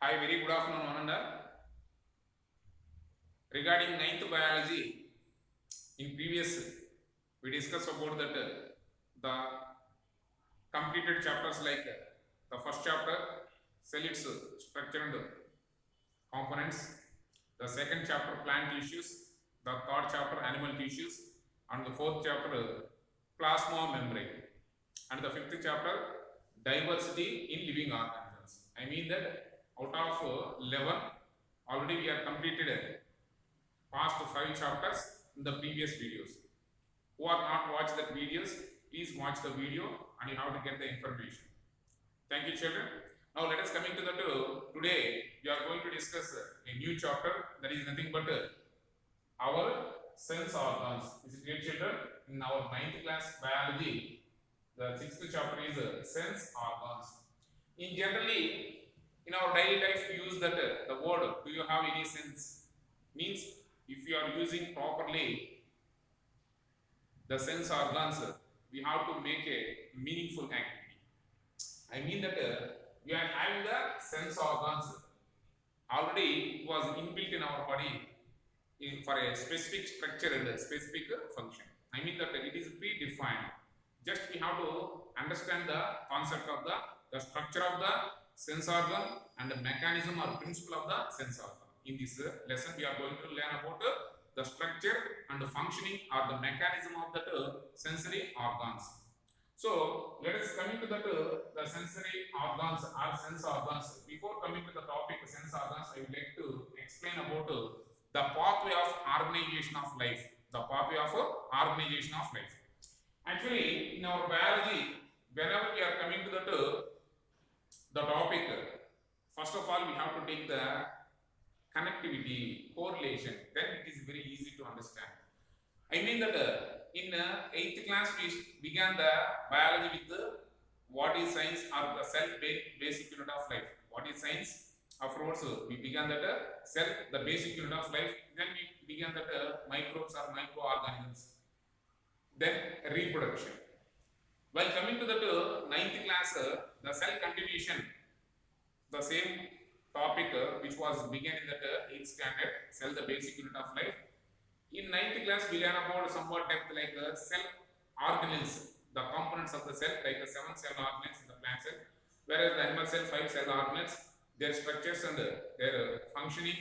Hi, very good afternoon, one and all. Regarding ninth biology, in previous we discussed about that the completed chapters like the first chapter, cell its structure and components. The second chapter, plant tissues. The third chapter, animal tissues, and the fourth chapter, plasma membrane. And the fifth chapter, diversity in living organisms. I mean that out of 11, already we have completed past 5 chapters in the previous videos. Who are not watched the videos, please watch the video and you have to get the information. Thank you, children. Now let us coming to the today we are going to discuss a new chapter that is nothing but our sense organs. This is great, children. In our 9th class biology, the 6th chapter is sense organs. In generally, in our daily life, we use that the word. Do you have any sense? Means if you are using properly the sense organs, we have to make a meaningful activity. I mean that we are having the sense organs. Already it was inbuilt in our body for a specific structure and a specific function. I mean that it is predefined. Just we have to understand the concept of the structure of the sense organ and the mechanism or principle of the sense organ. In this lesson, we are going to learn about the structure and the functioning or the mechanism of the sensory organs. So let us come into the sensory organs or sense organs. Before coming to the topic sense organs, I would like to explain about the pathway of organization of life. The pathway of organization of life. Actually, in our biology, whenever we are coming to the topic, first of all, we have to take the connectivity, correlation, then it is very easy to understand. I mean that in 8th class we began the biology with what is science or the cell basic unit of life. What is science? Afterwards we began that cell, the basic unit of life. Then we began that microbes or microorganisms. Then reproduction. While coming to the 9th class, the cell continuation, the same topic which was began in the 8th standard, cell the basic unit of life. In 9th class we learn about somewhat depth like cell organelles, the components of the cell, like 7 cell organelles in the plant cell, whereas the animal cell 5 cell organelles, their structures and their functioning,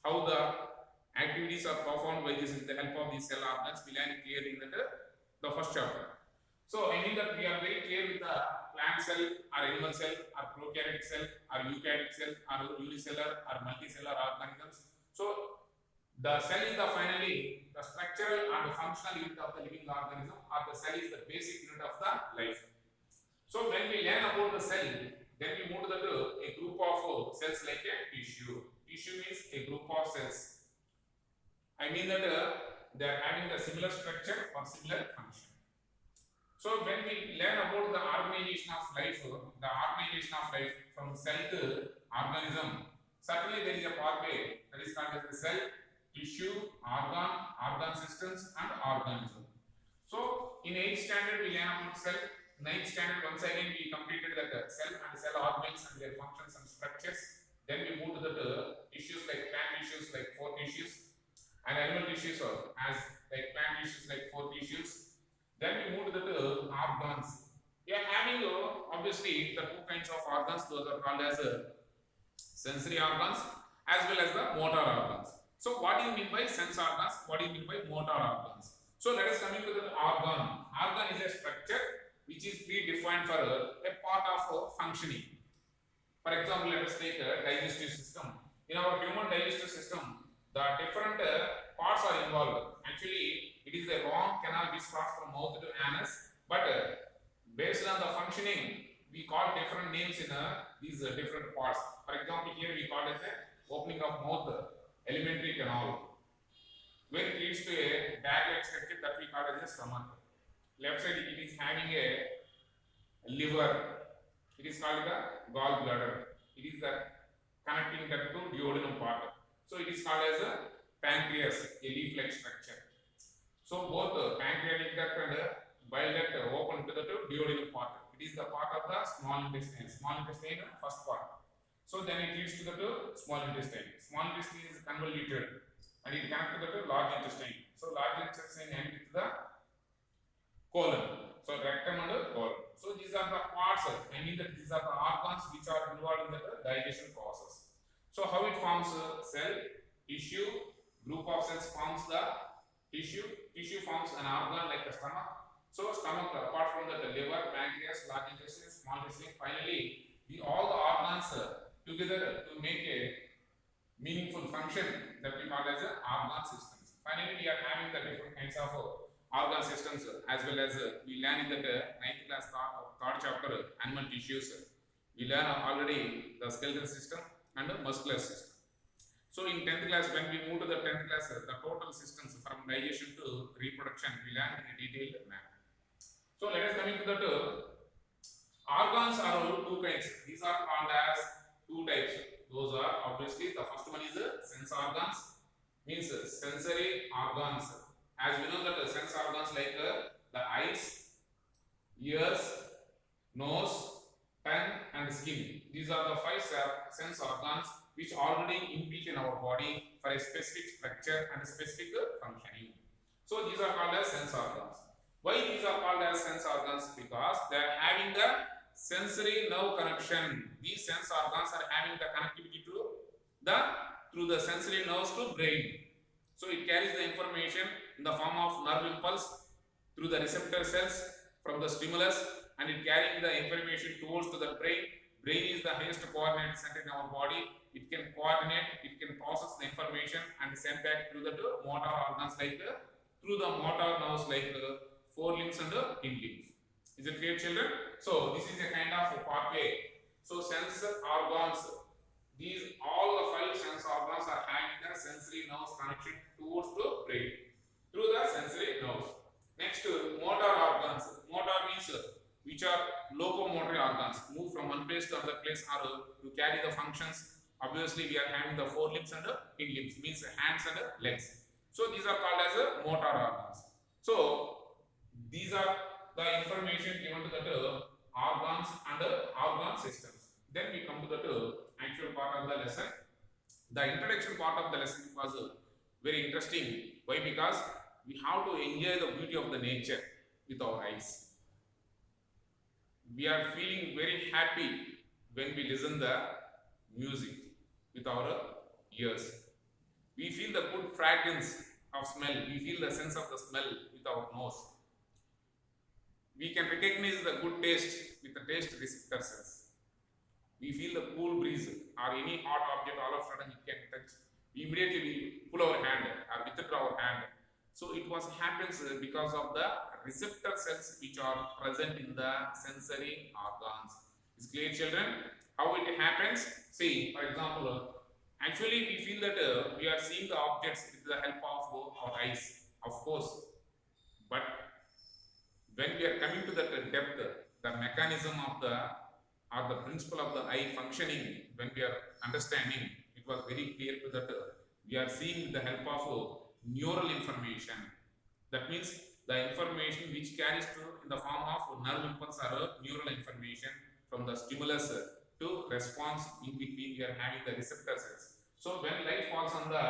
how the activities are performed by this with the help of these cell organelles, we learn clearly in the first chapter. So I mean that we are very clear with the plant cell or animal cell or prokaryotic cell or eukaryotic cell or unicellular or multicellular organisms. So the cell is the finally the structural and the functional unit of the living organism, or the cell is the basic unit of the life. So when we learn about the cell, then we move to a group of cells like a tissue. Tissue means a group of cells. I mean that they are having the similar structure or similar function. So when we learn about the organization of life, from cell to organism, certainly there is a pathway that is called as the cell, tissue, organ systems and organism. So in 8th standard we learn about cell, 9th standard once again we completed that cell and cell organelles and their functions and structures. Then we move to the tissues like plant tissues like 4 tissues and animal tissues as like plant tissues like 4 tissues. Then we move to the organs. We are having obviously the 2 kinds of organs. Those are called as sensory organs as well as the motor organs. So what do you mean by sense organs? What do you mean by motor organs? So let us come into the organ. Organ is a structure which is predefined for a part of functioning. For example, let us take a digestive system. In our human digestive system, the different parts are involved. Actually, it is a long canal which crosses from mouth to anus, but based on the functioning, we call different names in these different parts. For example, here we call it the opening of mouth, alimentary canal. When it leads to a bag-like structure, that we call as a stomach. Left side it is having a liver. It is called the gallbladder. It is the connecting that to duodenum part. So it is called as a pancreas, a leaf-like structure. So both pancreatic duct and bile duct open to the duodenum part. It is the part of the small intestine. Small intestine, first part. So then it leads to the small intestine. Small intestine is convoluted and it connects to the large intestine. So large intestine ends with the colon. So rectum and colon. So these are the parts. I mean that these are the organs which are involved in the digestion process. So how it forms a cell, tissue, group of cells forms the tissue. Tissue forms an organ like the stomach. So stomach, apart from the liver, pancreas, large intestine, small intestine, finally all the organs together to make a meaningful function that we call as organ systems. Finally, we are having the different kinds of organ systems as well as we learn in the 9th class third chapter animal tissues. We learn already the skeletal system and the muscular system. So in 10th class, when we move to the 10th class, the total systems from digestion to reproduction, we learn in a detailed manner. So let us come into the organs are two kinds. These are called as two types. Those are obviously the first one is sense organs, means sensory organs. As we know that the sense organs like the eyes, ears, nose, tongue and skin. These are the five sense organs which already impeach in our body for a specific structure and a specific functioning. So these are called as sense organs. Why these are called as sense organs? Because they are having the sensory nerve connection. These sense organs are having the connectivity to through the sensory nerves to brain. So it carries the information in the form of nerve impulse through the receptor cells from the stimulus, and it carrying the information towards to the brain. Brain is the highest coordinate center in our body. It can coordinate, it can process the information and send back to the motor organs like through the motor nerves like forelimbs and hind limbs. Is it clear, children? So this is a kind of pathway. So sense organs, these all the five sense organs are having the sensory nerves connection towards the brain through the sensory nerves. Next, motor organs. Motor means which are locomotor organs, move from one place to another place or to carry the functions. Obviously, we are having the forelimbs and the hind limbs, means hands and legs. So these are called as motor organs. So these are the information given to the organs and organ systems. Then we come to the actual part of the lesson. The introduction part of the lesson was very interesting. Why? Because we have to enjoy the beauty of the nature with our eyes. We are feeling very happy when we listen the music with our ears. We feel the good fragrance of smell. We feel the sense of the smell with our nose. We can recognize the good taste with the taste receptor cells. We feel the cool breeze or any hot object, all of a sudden it can touch. Immediately we pull our hand or withdraw our hand. So it was happens because of the receptor cells which are present in the sensory organs. Is clear, children? How it happens? See, for example, actually we feel that we are seeing the objects with the help of our eyes, of course. But when we are coming to the depth, the mechanism of the or the principle of the eye functioning, when we are understanding, it was very clear to that we are seeing with the help of neural information. That means the information which carries to in the form of nerve impulse or neural information from the stimulus to response in between we are having the receptor cells. So when light falls on the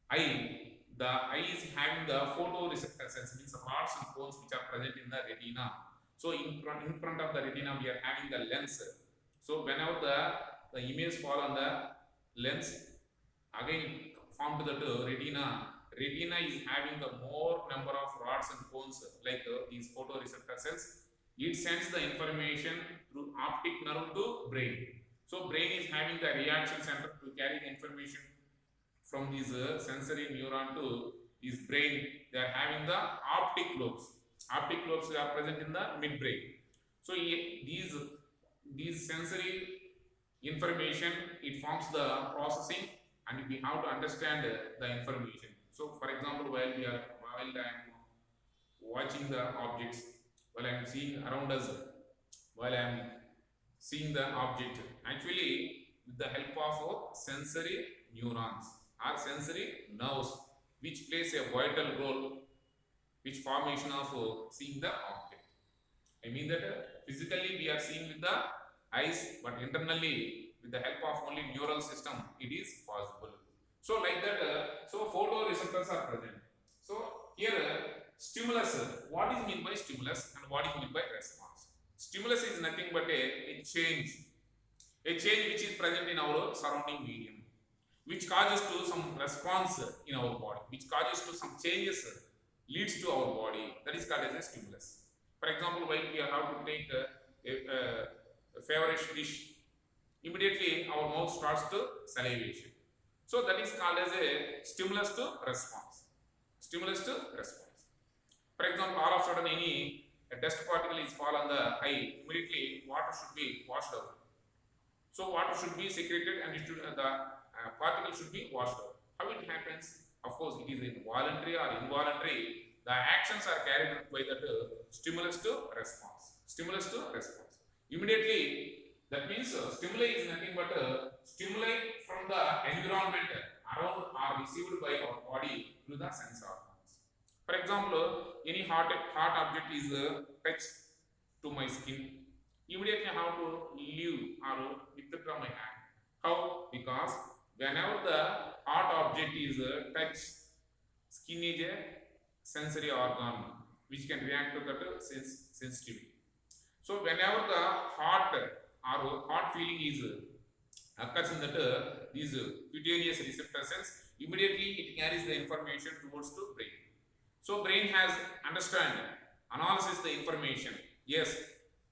eye is having the photoreceptor cells, means the rods and cones which are present in the retina. So in front of the retina we are having the lens. So whenever the image fall on the lens, again formed to the retina is having the more number of rods and cones like these photoreceptor cells. It sends the information through optic nerve to brain. So brain is having the reaction center to carry the information from these sensory neuron to this brain. They are having the optic lobes. Optic lobes are present in the midbrain. So these sensory information, it forms the processing, and we have to understand the information. So for example, while I am watching the objects, while I am seeing around us, while I am seeing the object, actually with the help of sensory neurons or sensory nerves, which plays a vital role which formation of seeing the object. I mean that physically we are seeing with the eyes, but internally with the help of only neural system, it is possible. So like that, so photoreceptors are present. So here, stimulus, what is meant by stimulus and what is meant by response? Stimulus is nothing but a change which is present in our surrounding medium, which causes to some response in our body, which causes to some changes, leads to our body. That is called as a stimulus. For example, when we have to take a favorite dish, immediately our mouth starts to salivation. So that is called as a stimulus to response. Stimulus to response. For example, all of a sudden a dust particle is fall on the eye, immediately water should be washed out. So water should be secreted and it should, the particle should be washed out. How it happens? Of course, it is involuntary or involuntary. The actions are carried out by that stimulus to response. Stimulus to response. Immediately, that means stimuli is nothing but stimuli from the environment around are received by our body through the sense organs. For example, any hot object is touched to my skin. Immediately I have to leave or withdraw my hand. How? Because whenever the hot object is touched, skin is a sensory organ which can react to that sensitivity. So whenever the hot feeling is occurs in that these cutaneous receptor cells, immediately it carries the information towards the brain. So brain has analysis the information. Yes,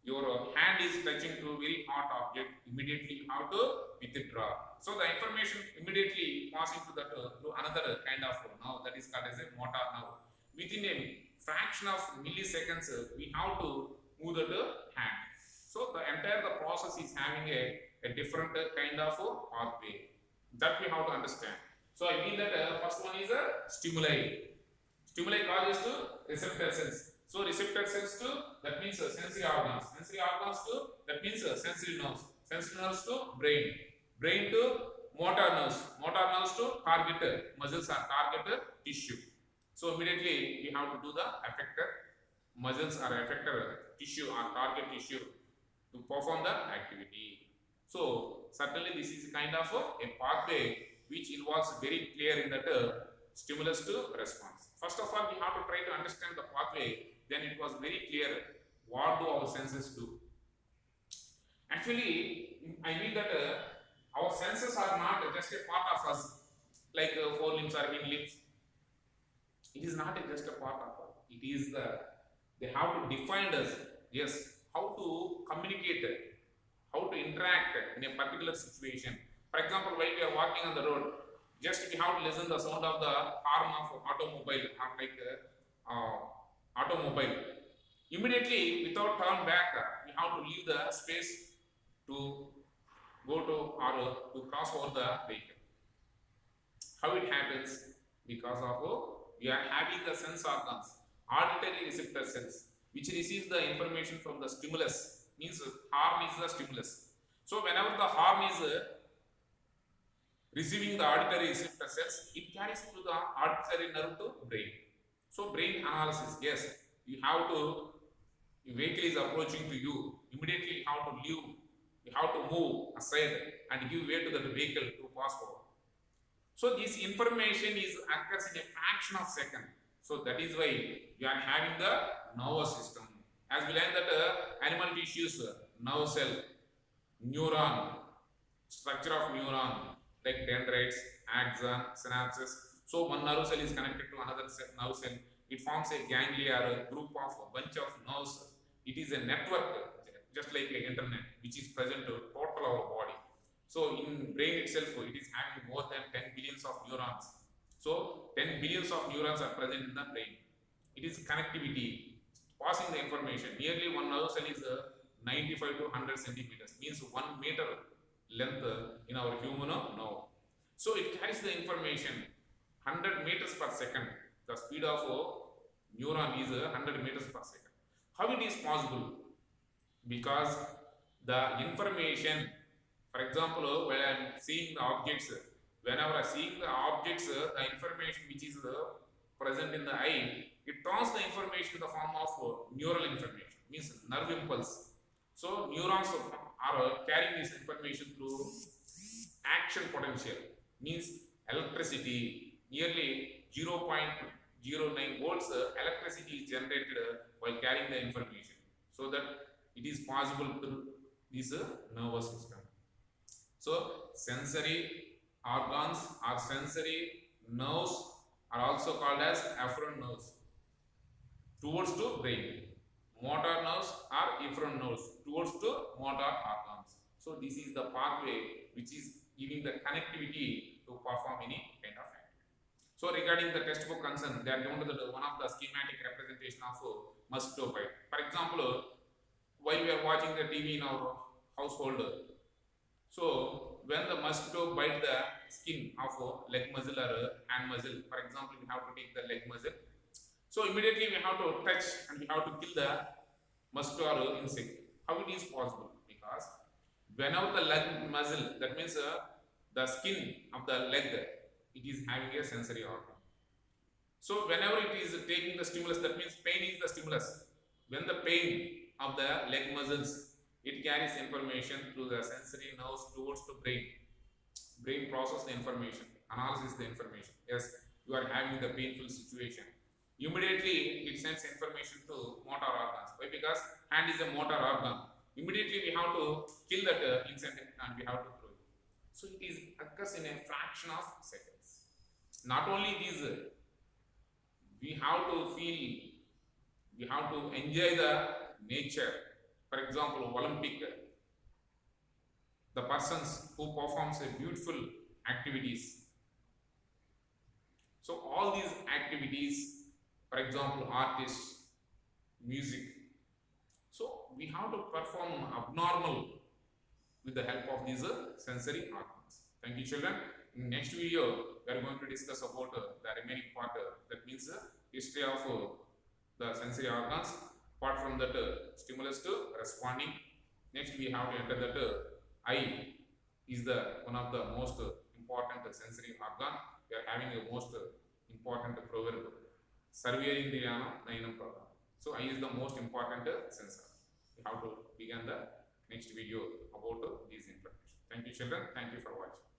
your hand is touching to very hot object, immediately you have to withdraw. So the information immediately passing to that to another kind of nerve, that is called as a motor nerve. Within a fraction of milliseconds, we have to move the hand. So the entire process is having a different kind of pathway that we have to understand. So I mean that first one is a stimuli. Stimuli causes to receptor cells. So receptor cells to, that means sensory organs. Sensory organs to, that means sensory nerves. Sensory nerves to brain. Brain to motor nerves. Motor nerves to target muscles or target tissue. So immediately we have to do the effector muscles or effector tissue or target tissue to perform the activity. So certainly this is kind of a pathway which involves very clear in that stimulus to response. First of all, we have to try to understand the pathway. Then it was very clear what do our senses do. Actually, I mean that our senses are not just a part of us, like four limbs or wing limbs. It is not just a part of us. It is they have to define us. Yes, how to communicate, how to interact in a particular situation. For example, while we are walking on the road, just we have to listen the sound of the horn of automobile or like automobile. Immediately, without turn back, we have to leave the space to go to or to cross over the vehicle. How it happens? Because of we are having the sense organs, auditory receptor cells, which receives the information from the stimulus. Means horn is the stimulus. So whenever the horn is receiving the auditory receptor cells, it carries through the auditory nerve to brain. So brain analysis, yes, you have to, your vehicle is approaching to you, immediately you have to leave, you have to move aside and give way to the vehicle to pass over. So this information is occurs in a fraction of second. So that is why you are having the nervous system. As we learned that animal tissues, nerve cell, neuron, structure of neuron, like dendrites, axon, synapses. So one nerve cell is connected to another nerve cell. It forms a ganglia or a group of a bunch of nerves. It is a network, just like an internet, which is present to total our body. So in brain itself, it is having more than 10 billions of neurons. So 10 billions of neurons are present in the brain. It is connectivity, passing the information. Nearly one nerve cell is 95 to 100 centimeters, means 1 meter length in our human nerve. So it carries the information 100 meters per second. The speed of neuron is 100 meters per second. How it is possible? Because the information, for example, when I am seeing the objects, whenever I see the objects, the information which is present in the eye, it turns the information in the form of neural information, means nerve impulse. So neurons are carrying this information through action potential, means electricity nearly 0.09 volts electricity is generated while carrying the information, so that it is possible through this nervous system. So sensory organs or sensory nerves are also called as afferent nerves towards to brain. Motor nerves are efferent nerves towards to motor organs. So this is the pathway which is giving the connectivity to perform any kind of activity. So regarding the textbook concern, they are given to the one of the schematic representation of mosquito bite. For example, while we are watching the TV in our household, so when the mosquito bite the skin of leg muscle or hand muscle, for example, we have to take the leg muscle. So immediately we have to touch and we have to kill the mosquito or insect. How it is possible? Because whenever the leg muscle, that means the skin of the leg, it is having a sensory organ. So whenever it is taking the stimulus, that means pain is the stimulus. When the pain of the leg muscles, it carries information through the sensory nerves towards the brain. Brain process the information, analyzes the information. Yes, you are having the painful situation. Immediately it sends information to motor organs. Why? Because hand is a motor organ. Immediately we have to kill that insect and we have to throw it. So it is occurs in a fraction of seconds. Not only these, we have to feel, we have to enjoy the nature. For example, Olympic, the persons who performs a beautiful activities. So all these activities, for example, artists, music. So we have to perform abnormal with the help of these sensory organs. Thank you, children. In next video, we are going to discuss about the remaining part. That means history of the sensory organs. Apart from that, stimulus to responding. Next, we have to enter that eye is the one of the most important sensory organ. We are having a most important proverb. Sarvendriyanam Nayanam Pradhanam. So eye is the most important sensor. We have to begin the next video about these information. Thank you, children. Thank you for watching.